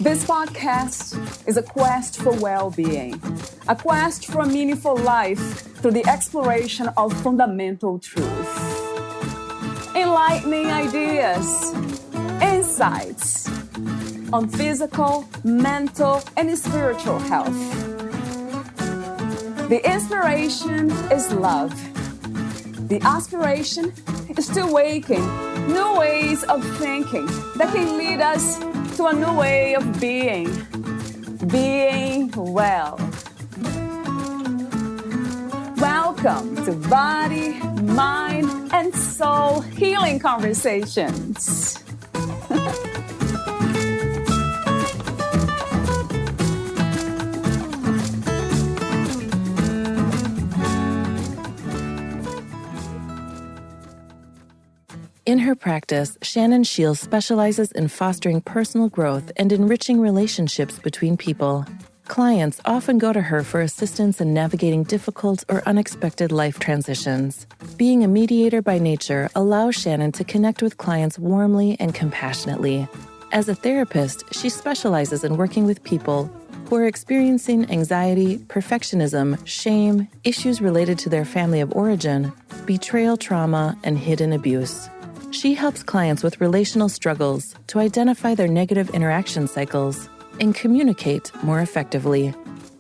This podcast is a quest for well-being, a quest for a meaningful life through the exploration of fundamental truth. Enlightening ideas, insights on physical, mental, and spiritual health. The inspiration is love. The aspiration is to awaken new ways of thinking that can lead us to a new way of being well. Welcome to Body, Mind, and Soul Healing Conversations. In her practice, Shannon Shiels specializes in fostering personal growth and enriching relationships between people. Clients often go to her for assistance in navigating difficult or unexpected life transitions. Being a mediator by nature allows Shannon to connect with clients warmly and compassionately. As a therapist, she specializes in working with people who are experiencing anxiety, perfectionism, shame, issues related to their family of origin, betrayal trauma, and hidden abuse. She helps clients with relational struggles to identify their negative interaction cycles and communicate more effectively.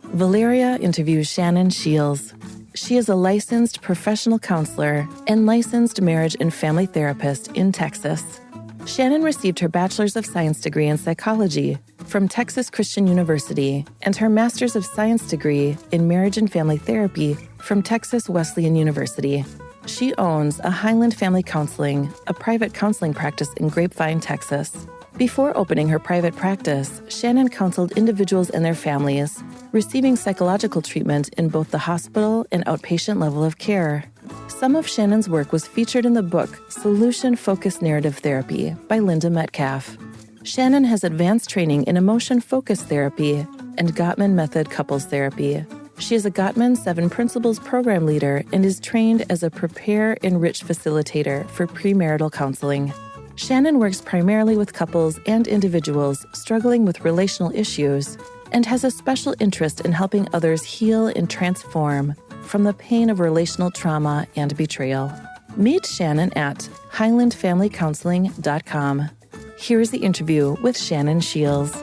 Valeria interviews Shannon Shiels. She is a licensed professional counselor and licensed marriage and family therapist in Texas. Shannon received her Bachelors of Science degree in psychology from Texas Christian University and her Masters of Science degree in marriage and family therapy from Texas Wesleyan University. She owns a Highland Family Counseling, a private counseling practice in Grapevine, Texas. Before opening her private practice, Shannon counseled individuals and their families, receiving psychological treatment in both the hospital and outpatient level of care. Some of Shannon's work was featured in the book Solution-Focused Narrative Therapy by Linda Metcalf. Shannon has advanced training in emotion-focused therapy and Gottman Method couples therapy. She is a Gottman Seven Principles Program leader and is trained as a prepare, enrich facilitator for premarital counseling. Shannon works primarily with couples and individuals struggling with relational issues and has a special interest in helping others heal and transform from the pain of relational trauma and betrayal. Meet Shannon at highlandfamilycounseling.com. Here is the interview with Shannon Shiels.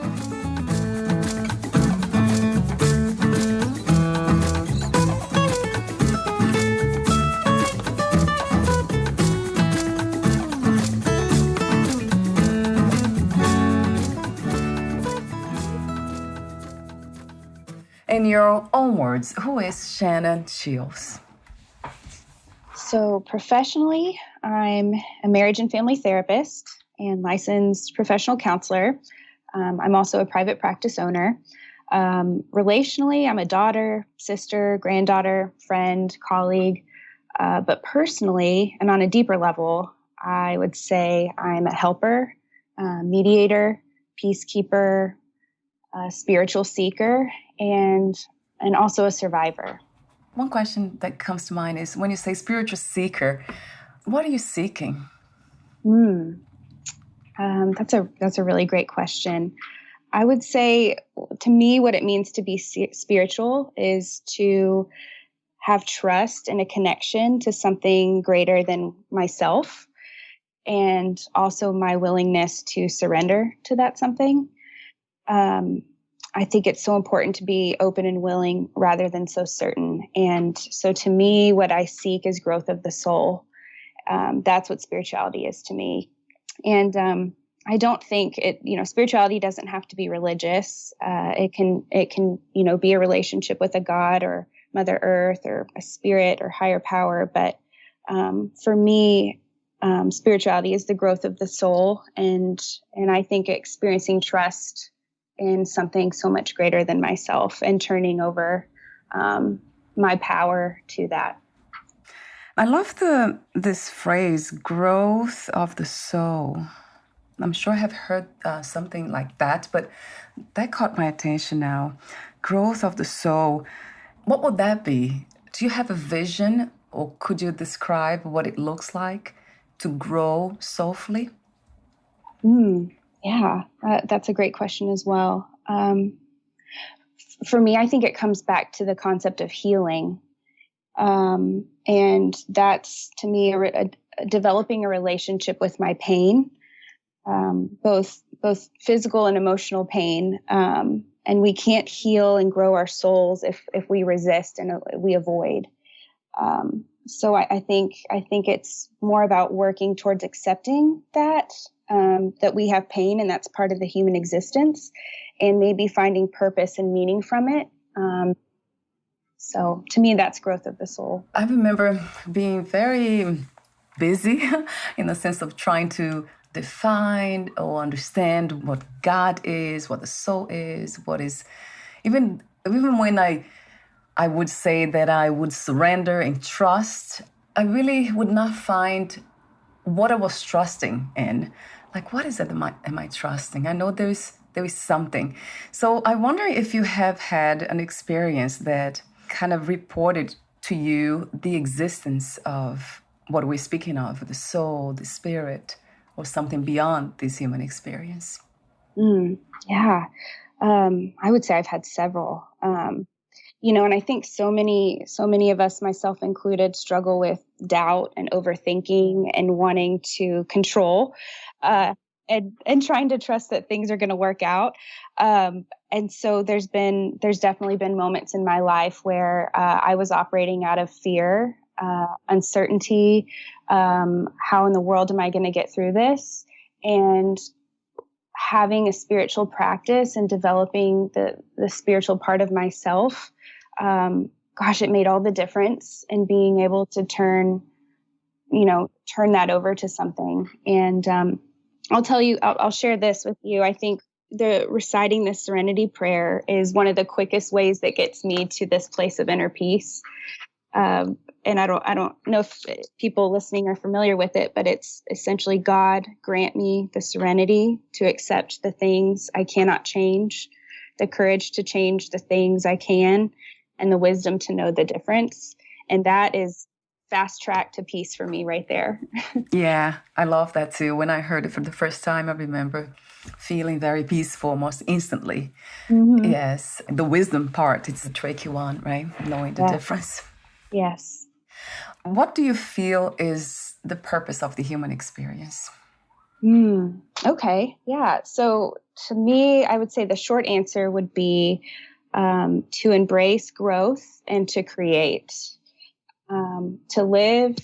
In your own words, who is Shannon Shiels? So professionally, I'm a marriage and family therapist and licensed professional counselor. I'm also a private practice owner. Relationally, I'm a daughter, sister, granddaughter, friend, colleague. But personally, and on a deeper level, I would say I'm a helper, mediator, peacekeeper, spiritual seeker, and also a survivor. One question that comes to mind is when you say spiritual seeker, what are you seeking? That's a really great question. I would say, to me, what it means to be spiritual is to have trust and a connection to something greater than myself, and also my willingness to surrender to that something. I think it's so important to be open and willing rather than so certain. And so to me, what I seek is growth of the soul. That's what spirituality is to me. And I don't think spirituality doesn't have to be religious. It can, be a relationship with a God or Mother Earth or a spirit or higher power. But for me, spirituality is the growth of the soul. And I think experiencing trust in something so much greater than myself and turning over my power to that. I love this phrase, growth of the soul. I'm sure I have heard something like that, but that caught my attention now. Growth of the soul. What would that be? Do you have a vision, or could you describe what it looks like to grow soulfully? Yeah, that's a great question as well. For me, I think it comes back to the concept of healing. And that's, to me, developing a relationship with my pain, both physical and emotional pain. And we can't heal and grow our souls if we resist and we avoid. So I think it's more about working towards accepting that we have pain and that's part of the human existence, and maybe finding purpose and meaning from it. So to me, that's growth of the soul. I remember being very busy in the sense of trying to define or understand what God is, what the soul is, what is, even when I would say that I would surrender and trust, I really would not find what I was trusting in. Like, what is it am I trusting? I know there is something. So I wonder if you have had an experience that kind of reported to you the existence of what we're speaking of, the soul, the spirit, or something beyond this human experience. Yeah. I would say I've had several. And I think so many of us, myself included, struggle with doubt and overthinking and wanting to control, and trying to trust that things are going to work out. And so there's definitely been moments in my life where I was operating out of fear, uncertainty. How in the world am I going to get through this? And having a spiritual practice and developing the spiritual part of myself, it made all the difference in being able to turn that over to something. And I'll tell you, I'll share this with you. I think reciting the Serenity Prayer is one of the quickest ways that gets me to this place of inner peace. And I don't know if people listening are familiar with it, but it's essentially, God, grant me the serenity to accept the things I cannot change, the courage to change the things I can, and the wisdom to know the difference. And that is fast track to peace for me right there. Yeah, I love that too. When I heard it for the first time, I remember feeling very peaceful almost instantly. Mm-hmm. Yes, the wisdom part, it's the tricky one, right? Knowing the difference. Yes. What do you feel is the purpose of the human experience? Okay. Yeah. So to me, I would say the short answer would be to embrace growth and to create. To live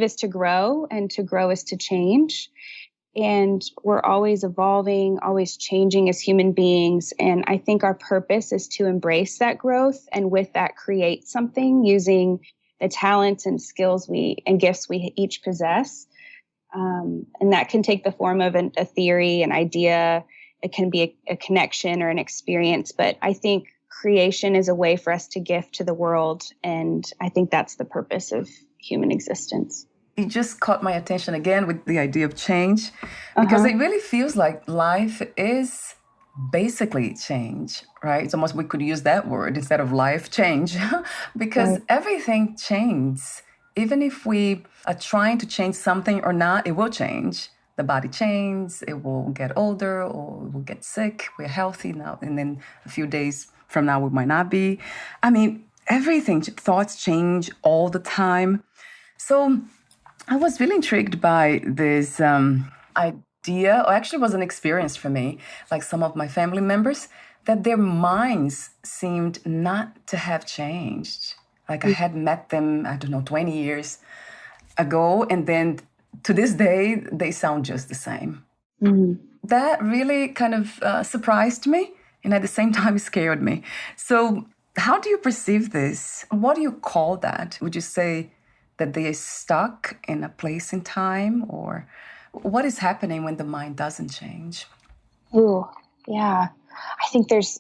is to grow, and to grow is to change. And we're always evolving, always changing as human beings. And I think our purpose is to embrace that growth, and with that, create something using the talents and skills and gifts we each possess. And that can take the form of a theory, an idea. It can be a connection or an experience. But I think creation is a way for us to gift to the world. And I think that's the purpose of human existence. It just caught my attention again with the idea of change, because it really feels like life is basically change, right? It's almost, we could use that word instead of life change, because everything changes. Even if we are trying to change something or not, it will change. The body changes, it will get older, or it will get sick. We're healthy now, and then a few days from now we might not be. I mean, everything, thoughts change all the time. So I was really intrigued by this idea, or actually was an experience for me, like some of my family members, that their minds seemed not to have changed. Like I had met them, 20 years ago, and then to this day, they sound just the same. Mm-hmm. That really kind of surprised me, and at the same time scared me. So how do you perceive this? What do you call that? Would you say that they are stuck in a place in time, or what is happening when the mind doesn't change? Ooh, yeah. I think there's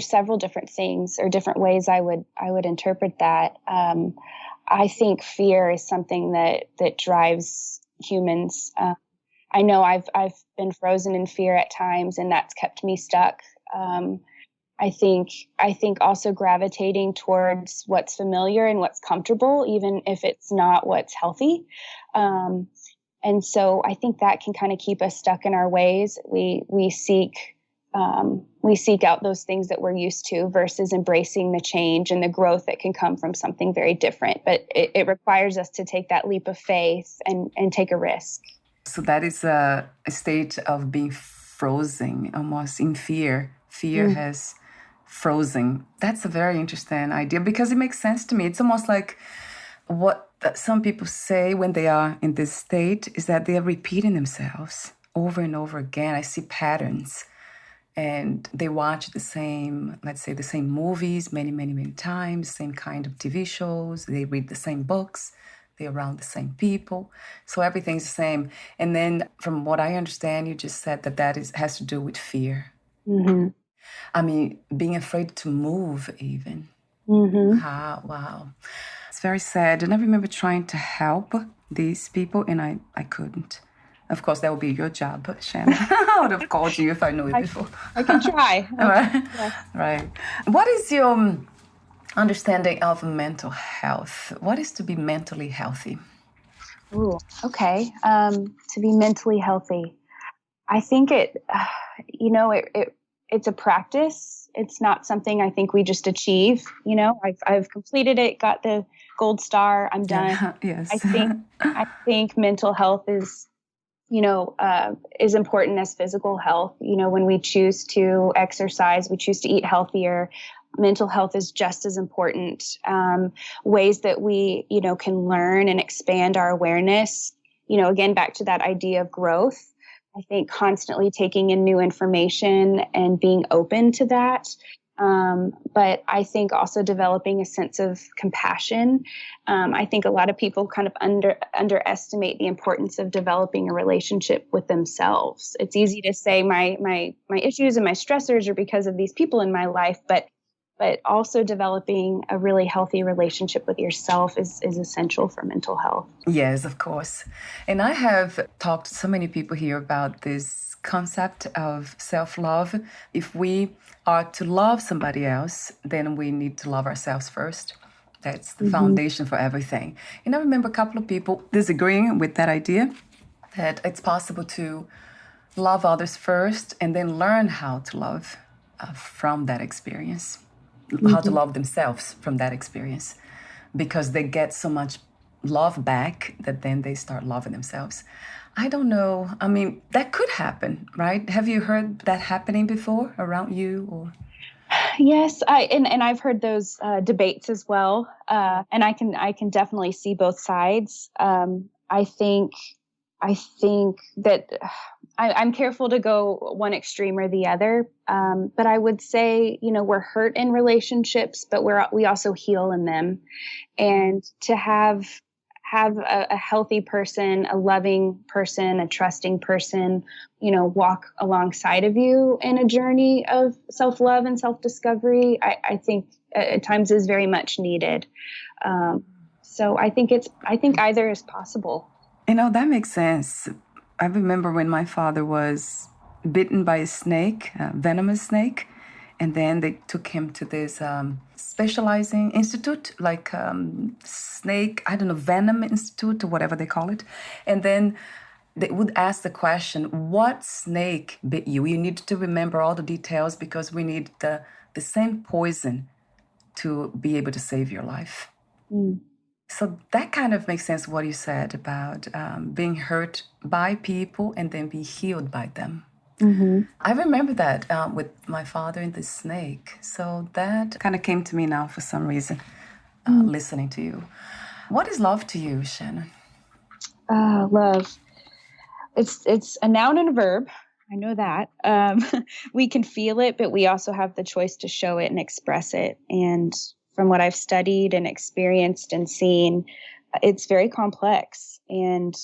several different things or different ways I would interpret that. I think fear is something that drives humans. I know I've been frozen in fear at times, and that's kept me stuck. I think also gravitating towards what's familiar and what's comfortable, even if it's not what's healthy. And so I think that can kind of keep us stuck in our ways. We seek out those things that we're used to versus embracing the change and the growth that can come from something very different. But it requires us to take that leap of faith and take a risk. So that is a state of being frozen, almost in fear. Fear has frozen. That's a very interesting idea because it makes sense to me. It's almost like what some people say when they are in this state is that they are repeating themselves over and over again. I see patterns. And they watch the same, let's say, the same movies many, many, many times, same kind of TV shows. They read the same books. They're around the same people. So everything's the same. And then from what I understand, you just said that has to do with fear. Mm-hmm. I mean, being afraid to move even. Mm-hmm. Wow. It's very sad. And I remember trying to help these people, and I couldn't. Of course, that would be your job, Shannon. I would have called you if I knew it before. I can try. Right. What is your understanding of mental health? What is to be mentally healthy? Ooh, okay. To be mentally healthy, I think it's a practice. It's not something I think we just achieve. I've completed it, got the gold star. I'm done. Yeah, yes. I think mental health is important as physical health. When we choose to exercise, we choose to eat healthier, mental health is just as important. Ways that we, can learn and expand our awareness, again, back to that idea of growth. I think constantly taking in new information and being open to that. But I think also developing a sense of compassion. I think a lot of people kind of underestimate the importance of developing a relationship with themselves. It's easy to say my issues and my stressors are because of these people in my life, but also developing a really healthy relationship with yourself is essential for mental health. Yes, of course. And I have talked to so many people here about this concept of self-love. If we are to love somebody else, then we need to love ourselves first. That's the foundation for everything. And I remember a couple of people disagreeing with that idea, that it's possible to love others first and then learn how to love from that experience, how to love themselves from that experience, because they get so much love back that then they start loving themselves. I don't know. I mean, that could happen, right? Have you heard that happening before around you? Or? Yes, I've heard those debates as well, and I can definitely see both sides. I think that I'm careful to go one extreme or the other, but I would say we're hurt in relationships, but we also heal in them, and to have a healthy person, a loving person, a trusting person, walk alongside of you in a journey of self-love and self-discovery, I think at times is very much needed. So I think either is possible. That makes sense. I remember when my father was bitten by a snake, a venomous snake, and then they took him to this specializing institute, like snake, venom institute or whatever they call it. And then they would ask the question, what snake bit you? You need to remember all the details because we need the same poison to be able to save your life. Mm. So that kind of makes sense what you said about being hurt by people and then be healed by them. Mm-hmm. I remember that with my father and the snake. So that kind of came to me now for some reason, listening to you. What is love to you, Shannon? Love. It's a noun and a verb. I know that. We can feel it, but we also have the choice to show it and express it. And from what I've studied and experienced and seen, it's very complex. And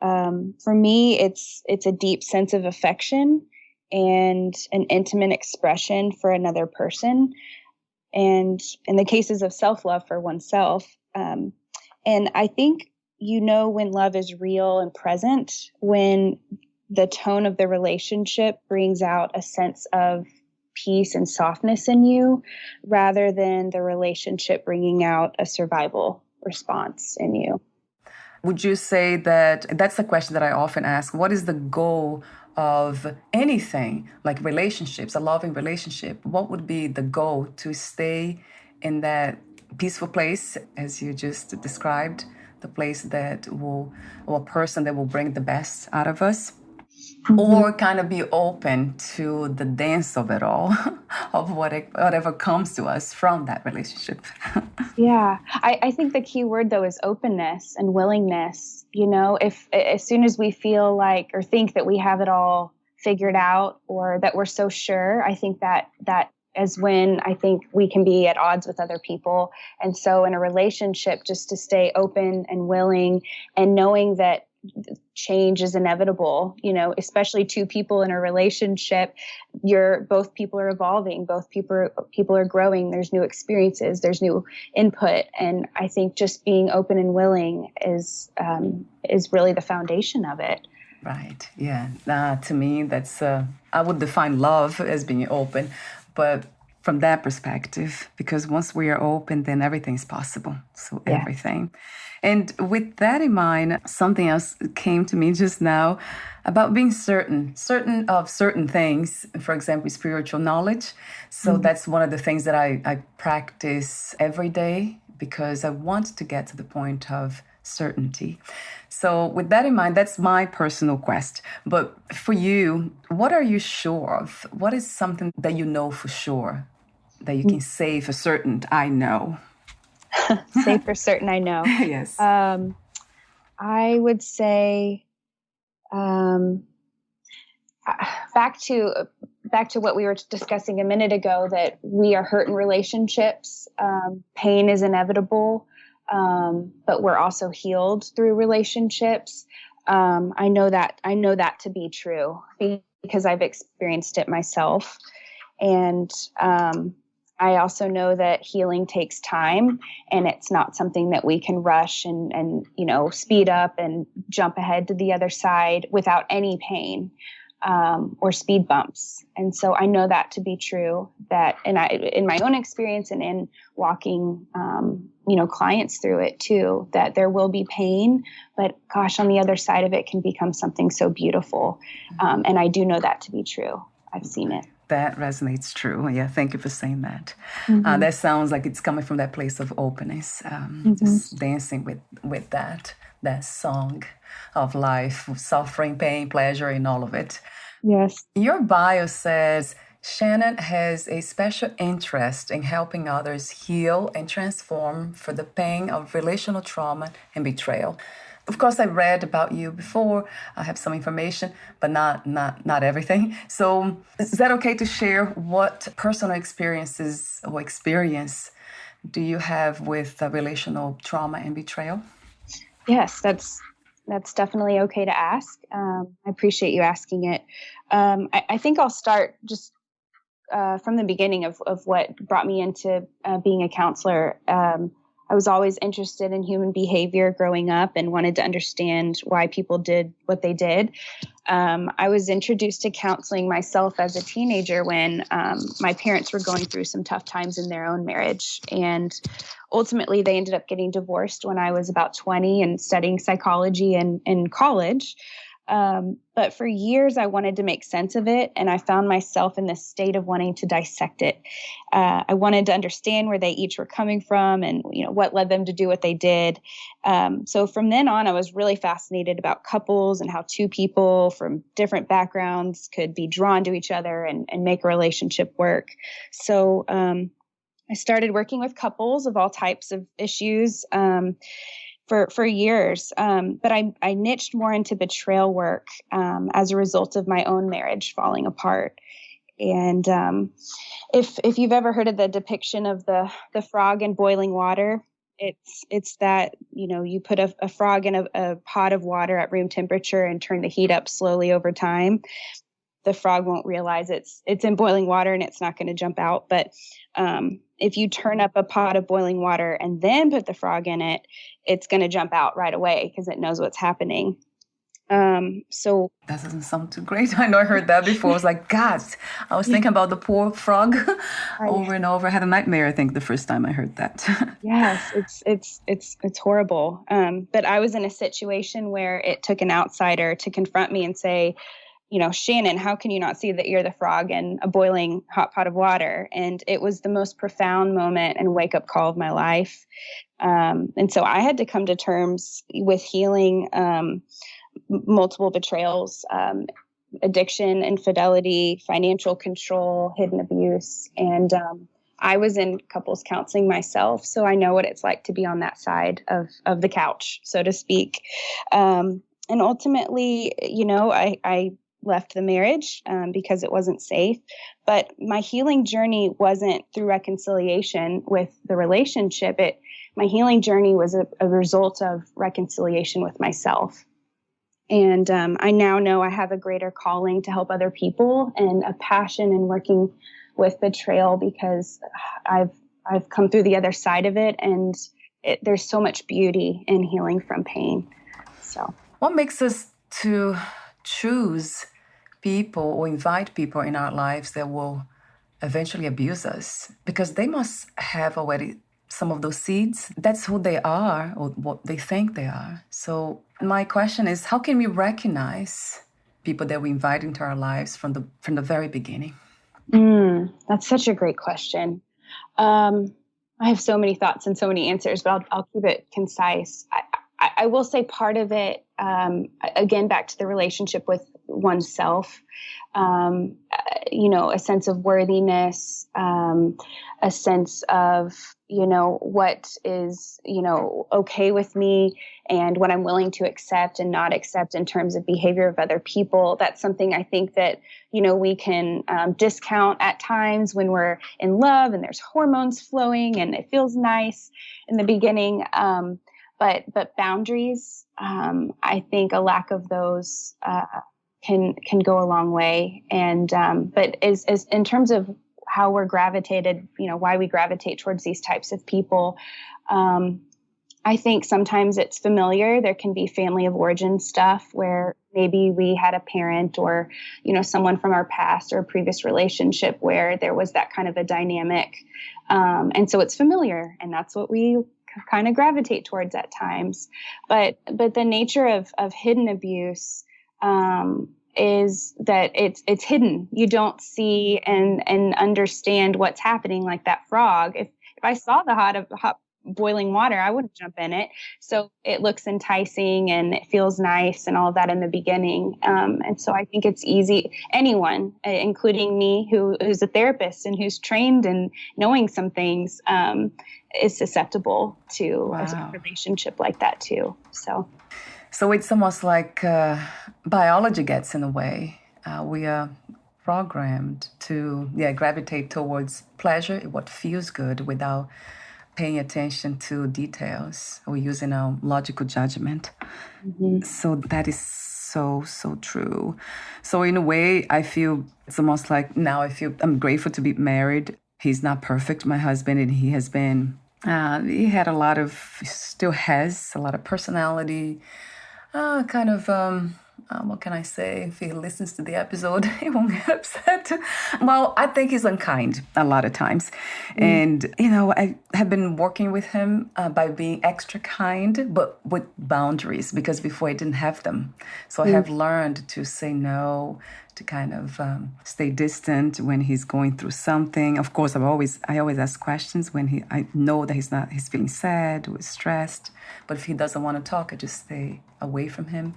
for me, it's a deep sense of affection and an intimate expression for another person. And in the cases of self-love for oneself. And I think when love is real and present, when the tone of the relationship brings out a sense of peace and softness in you, rather than the relationship bringing out a survival response in you. Would you say that that's the question that I often ask? What is the goal of anything like relationships, a loving relationship? What would be the goal to stay in that peaceful place, as you just described, the place that will, or a person that will bring the best out of us? Or kind of be open to the dance of it all, of whatever comes to us from that relationship. Yeah, I think the key word though is openness and willingness. You know, if as soon as we feel like or think that we have it all figured out or that we're so sure, I think that is when I think we can be at odds with other people. And so in a relationship, just to stay open and willing and knowing that change is inevitable, you know, especially two people in a relationship, both people are evolving, both people are growing, there's new experiences, there's new input. And I think just being open and willing is really the foundation of it. Right. Yeah. To me, that's, I would define love as being open, but from that perspective, because once we are open, then everything's possible. So everything. And with that in mind, something else came to me just now about being certain of certain things, for example, spiritual knowledge. So that's one of the things that I practice every day because I want to get to the point of certainty. So with that in mind, that's my personal quest. But for you, what are you sure of? What is something that you know for sure, that you can say for certain, I know? Say for certain, I know. Yes. I would say back to what we were discussing a minute ago, that we are hurt in relationships. Pain is inevitable, but we're also healed through relationships. I know that to be true because I've experienced it myself. And I also know that healing takes time, and it's not something that we can rush and you know, speed up and jump ahead to the other side without any pain or speed bumps. And so I know that to be true, that, and in my own experience and in walking, you know, clients through it too, that there will be pain, but gosh, on the other side of it can become something so beautiful. And I do know that to be true. I've seen it. That resonates true. Yeah, thank you for saying that. That sounds like it's coming from that place of openness, just dancing with that song of life, suffering, pain, pleasure, and all of it. Yes. Your bio says Shannon has a special interest in helping others heal and transform for the pain of relational trauma and betrayal. Of course, I read about you before. I have some information, but not everything. So is that okay to share what personal experiences or experience do you have with relational trauma and betrayal? Yes, that's definitely okay to ask. I appreciate you asking it. I think I'll start just from the beginning of what brought me into being a counselor. I was always interested in human behavior growing up and wanted to understand why people did what they did. I was introduced to counseling myself as a teenager when my parents were going through some tough times in their own marriage. And ultimately, they ended up getting divorced when I was about 20 and studying psychology in college. But for years, I wanted to make sense of it, and I found myself in this state of wanting to dissect it. I wanted to understand where they each were coming from and, you know, what led them to do what they did. So from then on, I was really fascinated about couples and how two people from different backgrounds could be drawn to each other and make a relationship work. So I started working with couples of all types of issues for years. But I niched more into betrayal work as a result of my own marriage falling apart. And if you've ever heard of the depiction of the frog in boiling water, it's that, you know, you put a frog in a pot of water at room temperature and turn the heat up slowly over time. The frog won't realize it's in boiling water and it's not going to jump out. But if you turn up a pot of boiling water and then put the frog in it, it's going to jump out right away because it knows what's happening. So That doesn't sound too great. I know I heard that before. I was like, God, I was thinking about the poor frog over and over. I had a nightmare, I think, the first time I heard that. yes, it's horrible. But I was in a situation where it took an outsider to confront me and say, Shannon, how can you not see that you're the frog in a boiling hot pot of water? And it was the most profound moment and wake up call of my life. And so I had to come to terms with healing multiple betrayals, addiction, infidelity, financial control, hidden abuse. And I was in couples counseling myself, so I know what it's like to be on that side of the couch, so to speak. And ultimately, I left the marriage because it wasn't safe. But my healing journey wasn't through reconciliation with the relationship. My healing journey was a result of reconciliation with myself. And I now know I have a greater calling to help other people and a passion in working with betrayal because I've come through the other side of it, and there's so much beauty in healing from pain. So, what makes us to choose people or invite people in our lives that will eventually abuse us? Because they must have already some of those seeds. That's who they are or what they think they are. So my question is, how can we recognize people that we invite into our lives from the very beginning? That's such a great question. I have so many thoughts and so many answers, but I'll keep it concise. I will say part of it, again, back to the relationship with oneself, a sense of worthiness, a sense of, what is, okay with me and what I'm willing to accept and not accept in terms of behavior of other people. That's something I think that, we can discount at times when we're in love and there's hormones flowing and it feels nice in the beginning. But boundaries, I think a lack of those can go a long way. And but as in terms of how we're gravitated, why we gravitate towards these types of people, I think sometimes it's familiar. There can be family of origin stuff where maybe we had a parent or, someone from our past or a previous relationship where there was that kind of a dynamic. And so it's familiar, and that's what we kind of gravitate towards at times. But the nature of hidden abuse is that it's hidden. You don't see and understand what's happening, like that frog. If I saw the hot boiling water, I wouldn't jump in it. So it looks enticing and it feels nice and all of that in the beginning. And so I think it's easy. Anyone, including me, who's a therapist and who's trained in knowing some things, is susceptible to a relationship like that too. So it's almost like biology gets in the way. We are programmed to gravitate towards pleasure, what feels good, without paying attention to details or using our logical judgment. Mm-hmm. So that is so true. So in a way, I feel it's almost like now I'm grateful to be married. He's not perfect, my husband, and he has been, still has a lot of personality, what can I say? If he listens to the episode, he won't get upset. Well, I think he's unkind a lot of times. And, I have been working with him by being extra kind, but with boundaries, because before I didn't have them. So I have learned to say no, to kind of stay distant when he's going through something. Of course, I always ask questions when I know that he's feeling sad or stressed. But if he doesn't want to talk, I just stay away from him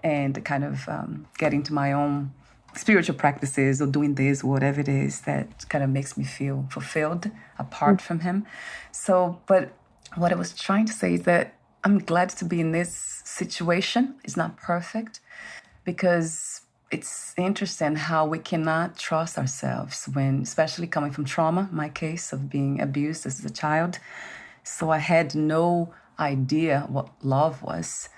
and kind of get into my own spiritual practices or doing this, whatever it is that kind of makes me feel fulfilled apart from him. So, but what I was trying to say is that I'm glad to be in this situation. It's not perfect, because it's interesting how we cannot trust ourselves when, especially coming from trauma, my case of being abused as a child. So I had no idea what love was.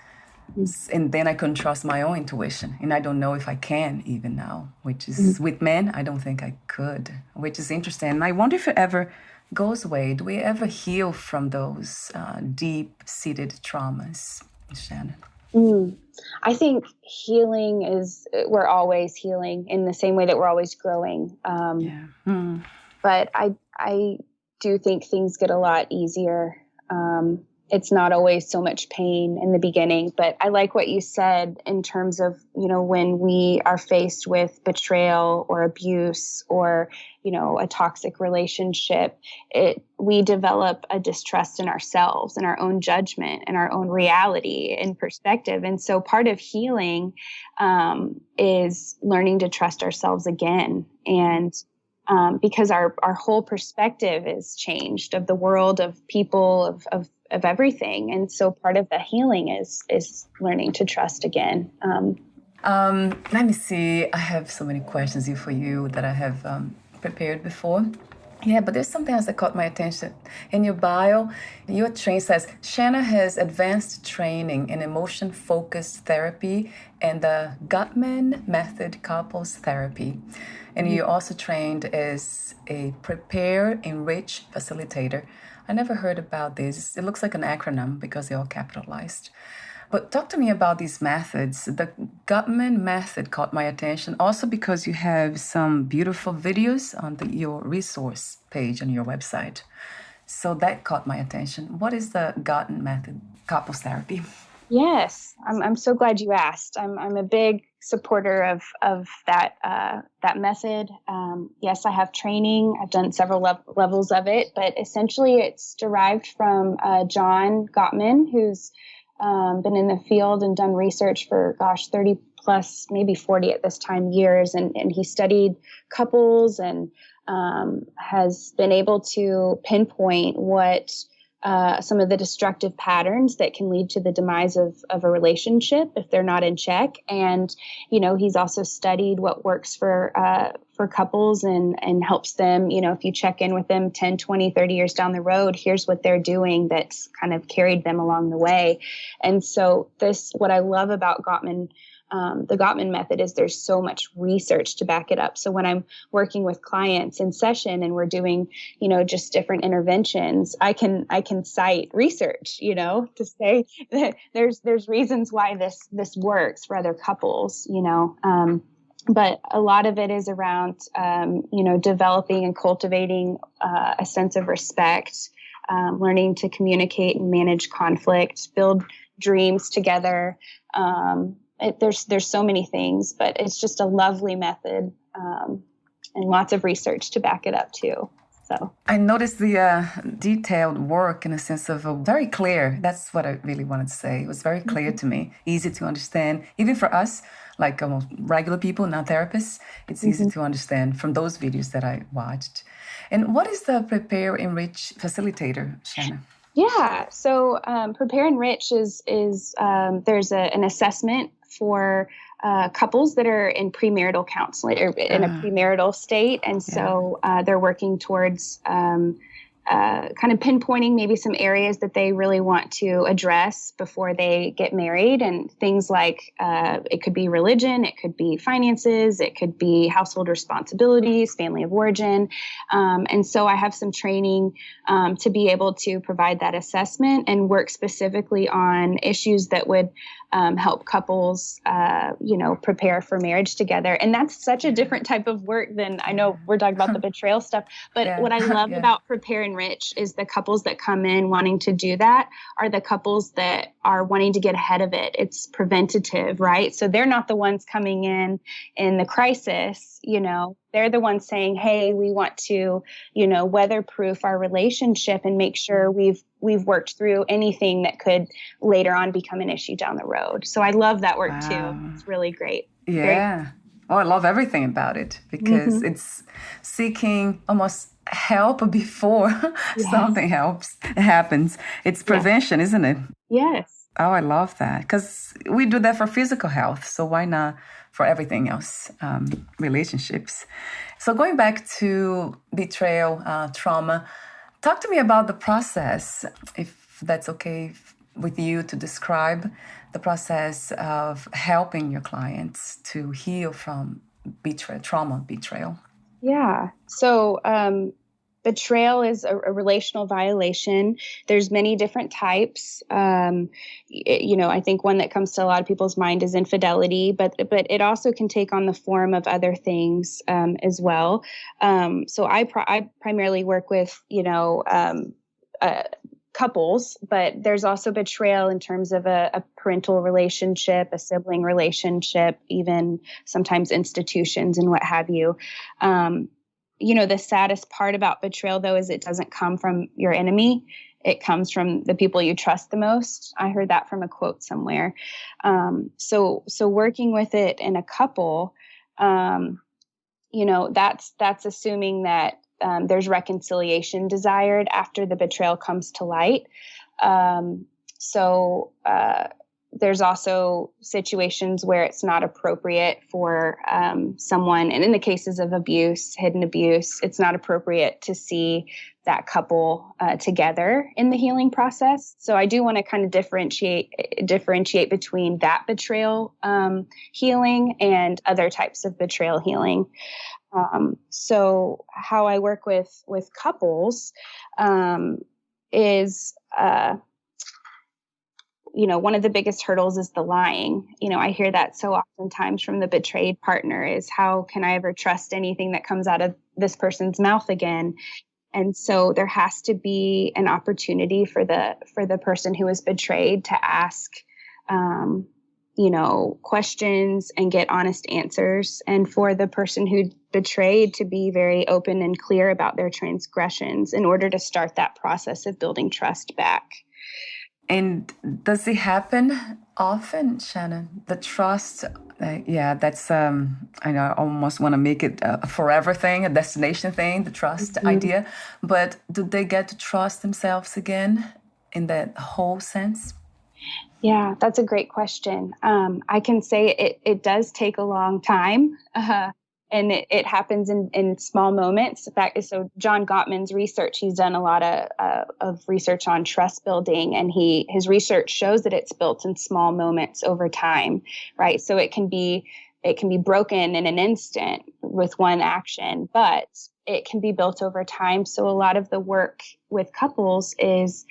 And then I couldn't trust my own intuition. And I don't know if I can even now, which is with men, I don't think I could, which is interesting. And I wonder if it ever goes away. Do we ever heal from those deep-seated traumas, Shannon? Mm. I think healing is, we're always healing in the same way that we're always growing. Yeah. Mm. But I do think things get a lot easier. It's not always so much pain in the beginning, but I like what you said in terms of, when we are faced with betrayal or abuse or, a toxic relationship, we develop a distrust in ourselves and our own judgment and our own reality and perspective. And so part of healing is learning to trust ourselves again. And because our whole perspective is changed of the world, of people, of everything. And so part of the healing is learning to trust again. Let me see. I have so many questions here for you that I have prepared before. Yeah, but there's something else that caught my attention. In your bio, your train says, Shannon has advanced training in emotion-focused therapy and the Gottman Method couples therapy. And you also trained as a prepare, enrich facilitator. I never heard about this. It looks like an acronym because they're all capitalized. But talk to me about these methods. The Gottman Method caught my attention also because you have some beautiful videos on your resource page on your website. So that caught my attention. What is the Gottman Method couples therapy? Yes, I'm so glad you asked. I'm a big supporter of that method. Yes, I have training. I've done several levels of it, but essentially it's derived from John Gottman, who's been in the field and done research for 30 plus, maybe 40 at this time years, and he studied couples and has been able to pinpoint what some of the destructive patterns that can lead to the demise of a relationship if they're not in check. And, he's also studied what works for couples and helps them, if you check in with them 10, 20, 30 years down the road, here's what they're doing that's kind of carried them along the way. And so what I love about the Gottman Method is there's so much research to back it up. So when I'm working with clients in session and we're doing, just different interventions, I can cite research, to say that there's reasons why this works for other couples, but a lot of it is around, developing and cultivating a sense of respect, learning to communicate and manage conflict, build dreams together. There's so many things, but it's just a lovely method and lots of research to back it up too. So I noticed the detailed work in a sense of very clear. That's what I really wanted to say. It was very clear to me, easy to understand, even for us, like regular people, not therapists. It's easy to understand from those videos that I watched. And what is the Prepare, Enrich facilitator, Shannon? Yeah, so Prepare Enrich is there's an assessment for couples that are in premarital counseling or in a premarital state, and so they're working towards kind of pinpointing maybe some areas that they really want to address before they get married, and things like it could be religion, it could be finances, it could be household responsibilities, family of origin. And so I have some training to be able to provide that assessment and work specifically on issues that would help couples, prepare for marriage together. And that's such a different type of work than, I know we're talking about the betrayal stuff, but what I love about Prepare Enrich is the couples that come in wanting to do that are the couples that are wanting to get ahead of it. It's preventative, right? So they're not the ones coming in the crisis, they're the ones saying, hey, we want to, weatherproof our relationship and make sure we've worked through anything that could later on become an issue down the road. So I love that work too. It's really great. Yeah. I love everything about it because it's seeking almost help before something happens. It's prevention, isn't it? Yes. Oh, I love that because we do that for physical health. So why not for everything else, relationships? So going back to betrayal, trauma, talk to me about the process, if that's okay with you to describe the process of helping your clients to heal from betrayal. Yeah. So Betrayal is a relational violation. There's many different types. I think one that comes to a lot of people's mind is infidelity, but it also can take on the form of other things as well. So I primarily work with couples, but there's also betrayal in terms of a parental relationship, a sibling relationship, even sometimes institutions and what have you. The saddest part about betrayal, though, is it doesn't come from your enemy. It comes from the people you trust the most. I heard that from a quote somewhere. So working with it in a couple, that's assuming that there's reconciliation desired after the betrayal comes to light. There's also situations where it's not appropriate for someone, and in the cases of abuse, hidden abuse, it's not appropriate to see that couple together in the healing process. So I do want to kind of differentiate between that betrayal healing and other types of betrayal healing. So how I work with couples is one of the biggest hurdles is the lying. I hear that so oftentimes from the betrayed partner is, how can I ever trust anything that comes out of this person's mouth again? And so there has to be an opportunity for the person who is betrayed to ask, questions and get honest answers. And for the person who betrayed to be very open and clear about their transgressions in order to start that process of building trust back. And does it happen often, Shannon? The trust, that's, I know I almost want to make it a forever thing, a destination thing, the trust idea. But do they get to trust themselves again in that whole sense? Yeah, that's a great question. I can say it does take a long time. And it happens in small moments. In fact, so John Gottman's research, he's done a lot of research on trust building, and his research shows that it's built in small moments over time, right? So it can be broken in an instant with one action, but it can be built over time. So a lot of the work with couples is,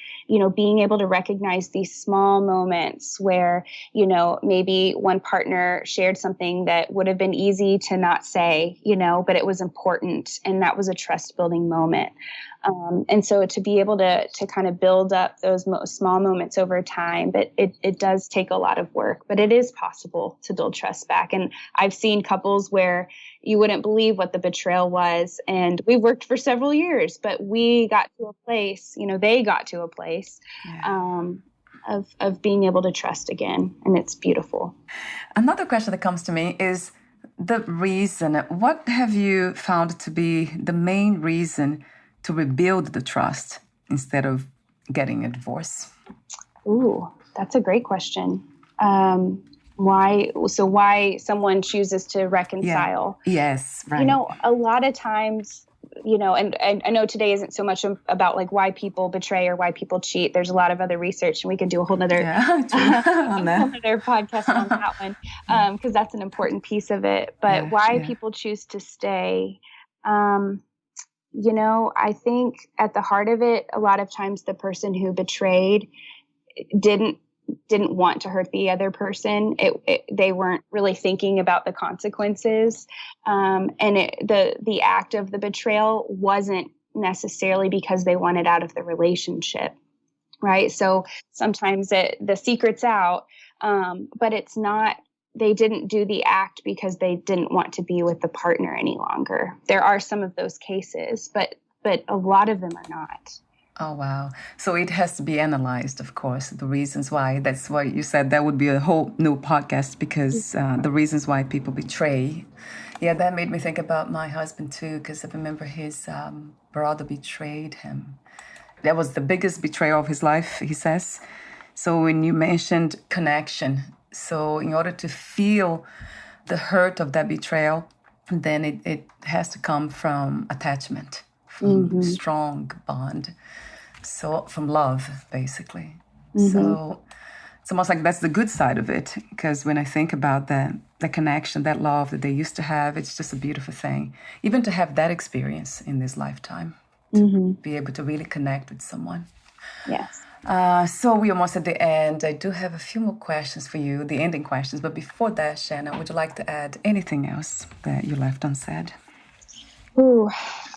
being able to recognize these small moments where, maybe one partner shared something that would have been easy to not say, but it was important. And that was a trust building moment. And so to be able to kind of build up those small moments over time, but it does take a lot of work, but it is possible to build trust back. And I've seen couples where you wouldn't believe what the betrayal was. And we worked for several years, but we got to a place, they got to a place of being able to trust again. And it's beautiful. Another question that comes to me is the reason. What have you found to be the main reason to rebuild the trust instead of getting a divorce? Ooh, that's a great question. Why someone chooses to reconcile? Yeah. Yes, right. A lot of times, and I know today isn't so much about like why people betray or why people cheat. There's a lot of other research, and we could do a whole nother podcast on that one, because that's an important piece of it. But people choose to stay, I think at the heart of it, a lot of times the person who betrayed didn't want to hurt the other person. They weren't really thinking about the consequences. And the act of the betrayal wasn't necessarily because they wanted out of the relationship, right? So sometimes the secret's out, but it's not, they didn't do the act because they didn't want to be with the partner any longer. There are some of those cases, but a lot of them are not. Oh, wow. So it has to be analyzed, of course, the reasons why. That's why you said that would be a whole new podcast, because the reasons why people betray. Yeah, that made me think about my husband, too, because I remember his brother betrayed him. That was the biggest betrayal of his life, he says. So when you mentioned connection, so in order to feel the hurt of that betrayal, then it has to come from attachment, from strong bond. So from love, basically. So it's almost like that's the good side of it, because when I think about the connection, that love that they used to have, it's just a beautiful thing. Even to have that experience in this lifetime. be able to really connect with someone. Yes. So we're almost at the end. I do have a few more questions for you, the ending questions. But before that, Shannon, would you like to add anything else that you left unsaid? Ooh,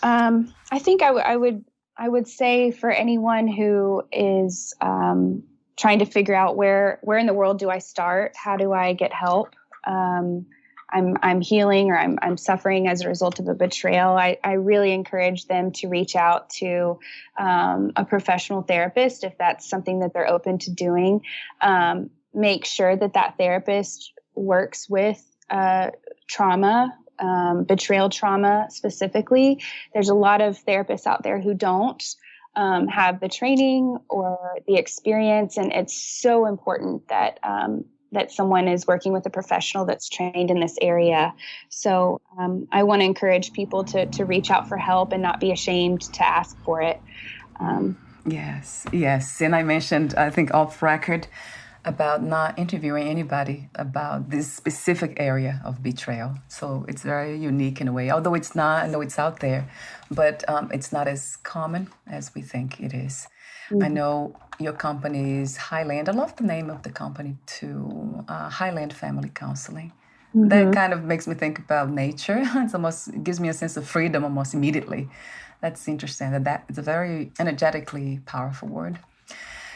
I think I would say for anyone who is trying to figure out where in the world do I start? How do I get help? I'm healing, or I'm suffering as a result of a betrayal. I really encourage them to reach out to a professional therapist if that's something that they're open to doing. Make sure that therapist works with trauma. Betrayal trauma specifically. There's a lot of therapists out there who don't have the training or the experience, and it's so important that that someone is working with a professional that's trained in this area. So I want to encourage people to reach out for help and not be ashamed to ask for it. Yes. And I mentioned, I think off record, about not interviewing anybody about this specific area of betrayal. So it's very unique in a way, although it's not, I know it's out there, but it's not as common as we think it is. I know your company is Highland. I love the name of the company too, Highland Family Counseling. That kind of makes me think about nature. It gives me a sense of freedom almost immediately. That's interesting. That it's a very energetically powerful word.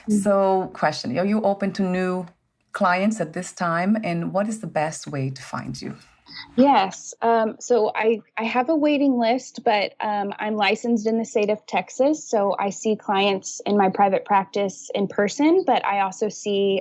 So, question, are you open to new clients at this time? And what is the best way to find you? Yes. So I have a waiting list, but I'm licensed in the state of Texas. So I see clients in my private practice in person, but I also see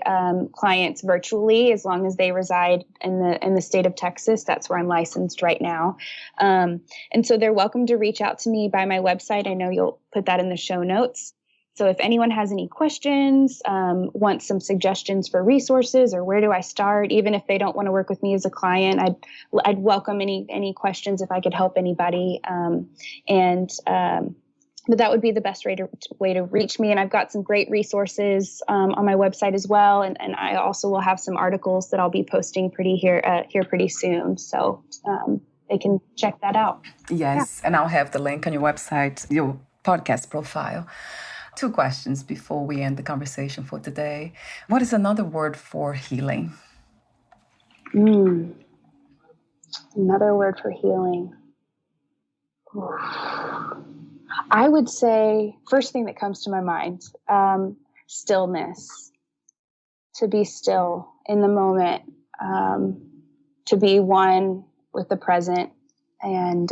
clients virtually as long as they reside in the state of Texas. That's where I'm licensed right now. And so they're welcome to reach out to me by my website. I know you'll put that in the show notes. So if anyone has any questions, wants some suggestions for resources, or where do I start, even if they don't want to work with me as a client, I'd welcome any questions if I could help anybody. But that would be the best way to reach me. And I've got some great resources on my website as well. And I also will have some articles that I'll be posting here pretty soon. So they can check that out. Yes, and I'll have the link on your website, your podcast profile. 2 questions before we end the conversation for today. What is another word for healing? Another word for healing. I would say, first thing that comes to my mind, stillness. To be still in the moment, to be one with the present, and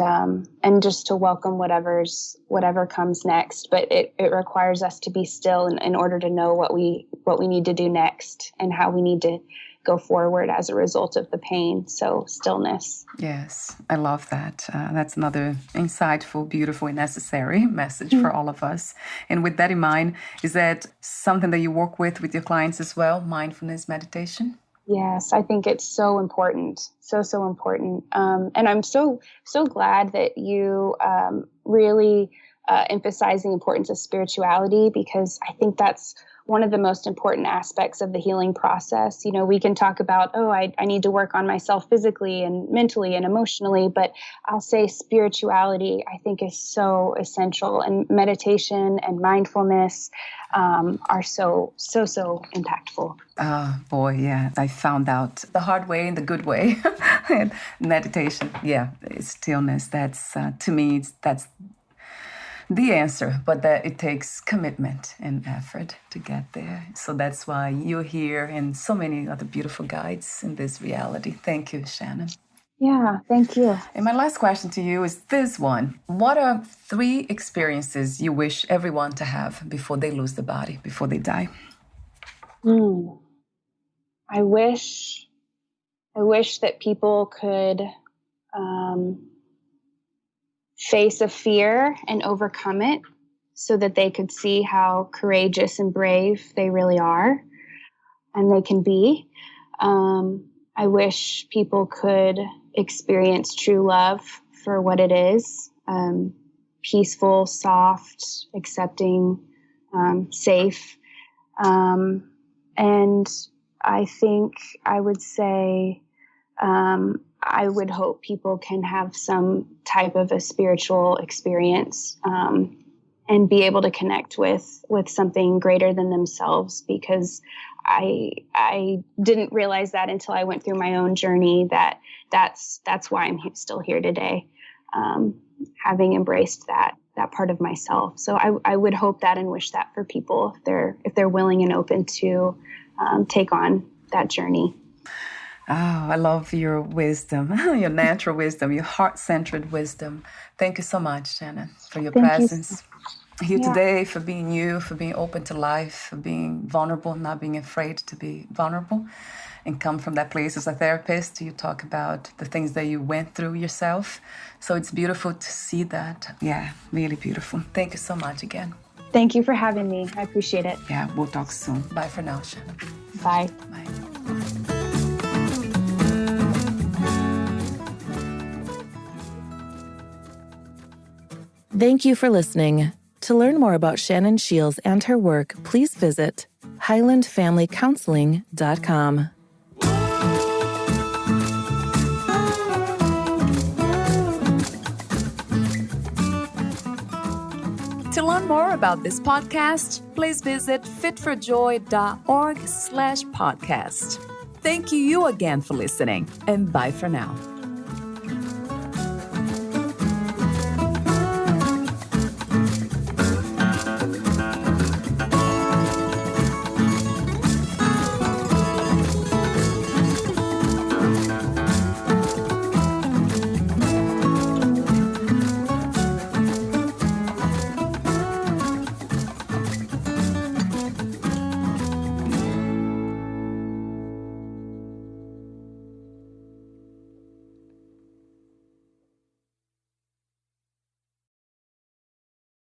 just to welcome whatever comes next. But it requires us to be still in order to know what we need to do next and how we need to go forward as a result of the pain. So stillness. Yes, I love that. That's another insightful, beautiful, and necessary message for all of us. And with that in mind, is that something that you work with your clients as well, mindfulness meditation? Yes, I think it's so important. So important. And I'm so glad that you really emphasize the importance of spirituality, because I think that's one of the most important aspects of the healing process. You know, we can talk about, I need to work on myself physically and mentally and emotionally, but I'll say spirituality, I think, is so essential. And meditation and mindfulness are so impactable. Boy, yeah. I found out the hard way and the good way. And meditation, stillness, that's, to me, that's the answer, but that it takes commitment and effort to get there. So that's why you're here and so many other beautiful guides in this reality. Thank you, Shannon. Yeah, thank you. And my last question to you is this one. What are 3 experiences you wish everyone to have before they lose the body, before they die? I wish that people could face a fear and overcome it so that they could see how courageous and brave they really are and they can be. I wish people could experience true love for what it is, peaceful, soft, accepting, safe. And I think I would say I would hope people can have some type of a spiritual experience and be able to connect with something greater than themselves, because I didn't realize that until I went through my own journey, that's why I'm still here today, having embraced that part of myself. So I would hope that and wish that for people if they're willing and open to take on that journey. Oh, I love your wisdom, your natural wisdom, your heart-centered wisdom. Thank you so much, Shannon, for your presence here today, for being you, for being open to life, for being vulnerable, not being afraid to be vulnerable, and come from that place as a therapist. You talk about the things that you went through yourself. So it's beautiful to see that. Yeah, really beautiful. Thank you so much again. Thank you for having me. I appreciate it. Yeah, we'll talk soon. Bye for now, Shannon. Bye. Bye. Thank you for listening. To learn more about Shannon Shields and her work, please visit highlandfamilycounseling.com. To learn more about this podcast, please visit fitforjoy.org/podcast. Thank you again for listening, and bye for now.